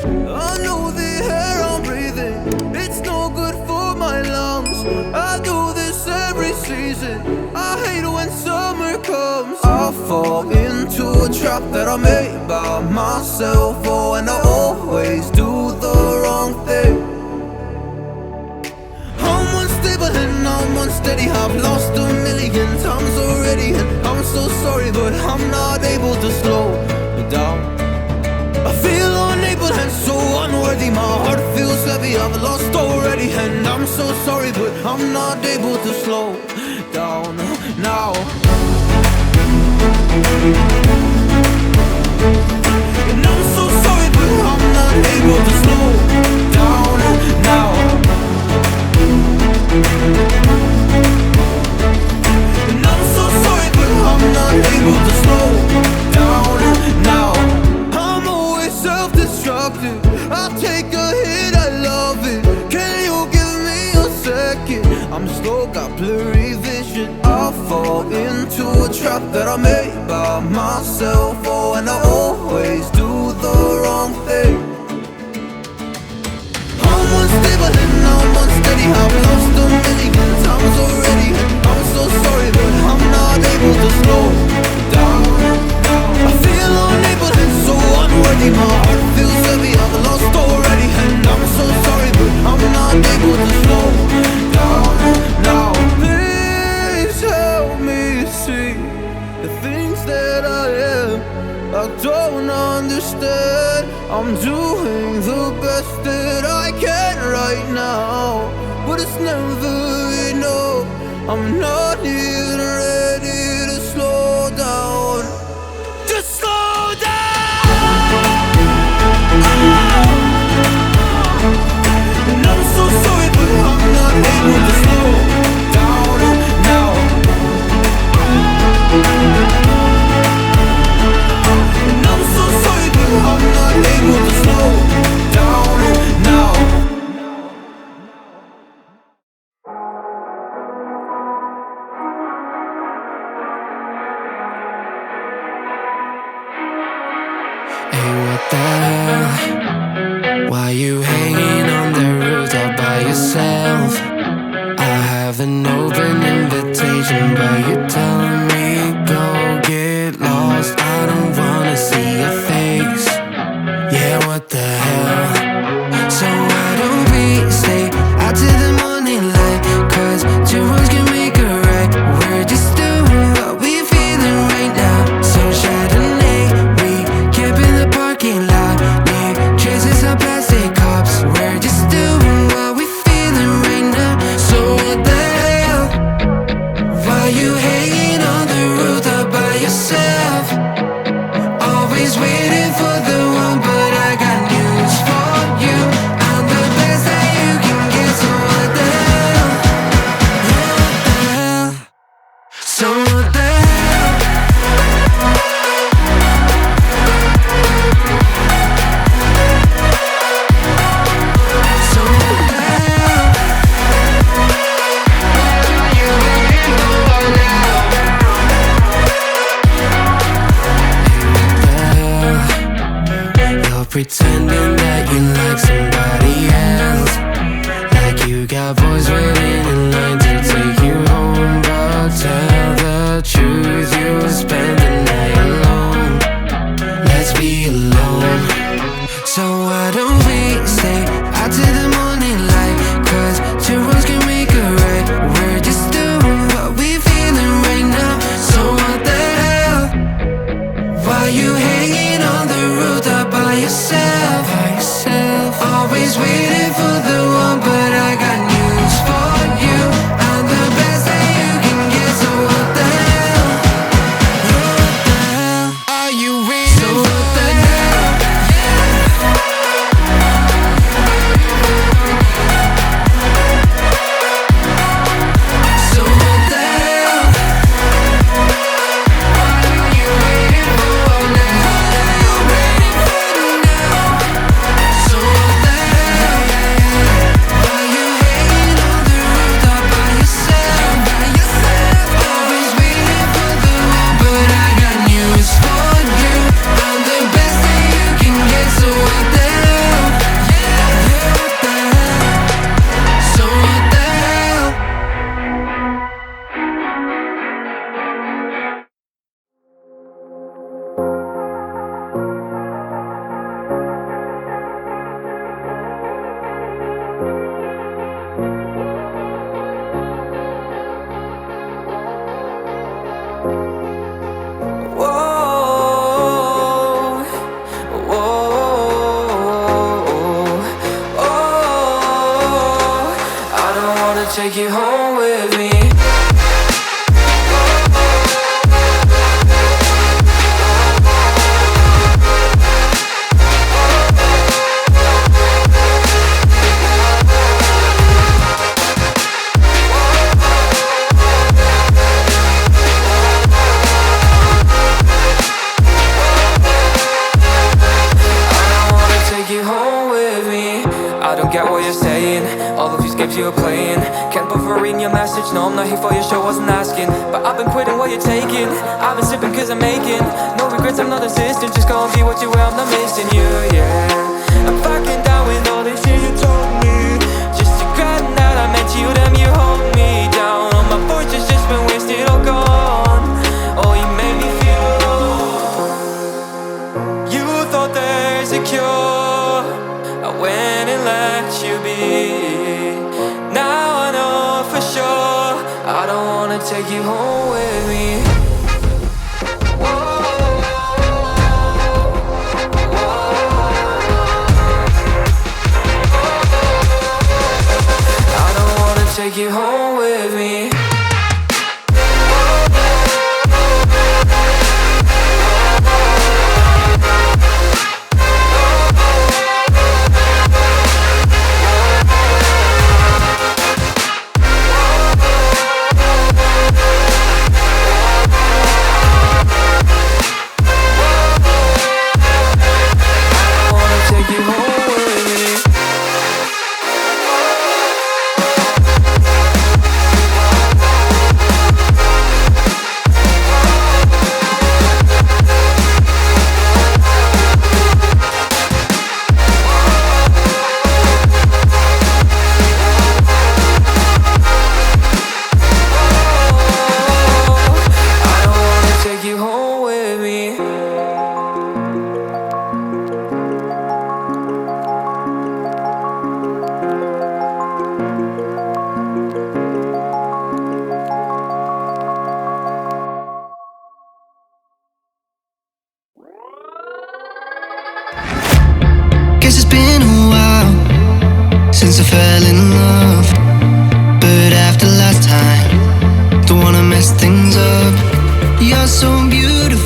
I know the air I'm breathing, it's no good for my lungs. I do this every season, I hate when summer comes. I fall into a trap that I made by myself. Oh, and I always do the wrong thing. I'm unstable and I'm unsteady, I've lost a million times already, and I'm so sorry, but I'm not able to slow down. I feel unable and so unworthy, my heart feels heavy, I've lost already, and I'm so sorry, but I'm not able to slow down now. And I'm so sorry, but I'm not able to slow down now. And I'm so sorry, but I'm not able to slow down now. I'm always self-destructive, I take a hit, I love it. Can you give me a second? I'm slow, got blurry vision. I fall into a trap that I made by myself. Oh, and I always do the wrong thing. I'm unstable and I'm unsteady, I've lost a million times already, and I'm so sorry, but I'm not able to slow down. I feel unable and so unworthy, my heart feels heavy, I've lost already, and I'm so sorry, but I'm not able to slow down now. Please help me see the things that I am, I don't understand. I'm doing the best that I can right now, but it's never enough. I'm not even ready to slow down. Just slow down. And I'm so sorry, but I'm not able to slow down now. And I'm so sorry, but I'm not able to slow down now. Hey, what the hell? Why you hanging on the rooftop by yourself? I have an open invitation, but you're telling me go get lost. I don't wanna see your face. Yeah, what the hell? So why don't we stay out till the morning light? 'Cause two wrongs can make a right. We're just doing what we're feeling right now. So Chardonnay, we camp in the parking lot, leave traces of plastic cups. We're just doing what we're feeling right now. So what the hell? Why you hanging on the rooftop by yourself? Always waiting for the one, but I got news for you. I'm the best that you can get. So what the hell? What the hell? So what the hell? So what the hell? You ain't the one now. You're pretending that you like somebody else, like you got boys waiting in line to take you home. But tell the truth, you'll spend the night alone. Let's be alone. So why don't we stay out till the morning light? 'Cause two wrongs can make a right. We're just doing what we're feeling right now. So what the hell? Why you hanging on the rooftop by yourself? take you home with me. You were playing, can't bother reading your message. No, I'm not here for your show, wasn't asking. But I've been quitting what you're taking. I've been sipping cause I'm making no regrets, I'm not insisting. Just go and be what you were, I'm not missing you, yeah. I'm fucking down with all this shit you told me. Just regretting that I met you, damn you hold me down. All my fortune's just been wasted, all gone. Oh, you made me feel alone. You thought there's a cure, I went and let you be. Now I know for sure I don't wanna take you home with me. I don't wanna take you home with me. Guess it's been a while since I fell in love, but after last time, don't wanna mess things up. You're so beautiful,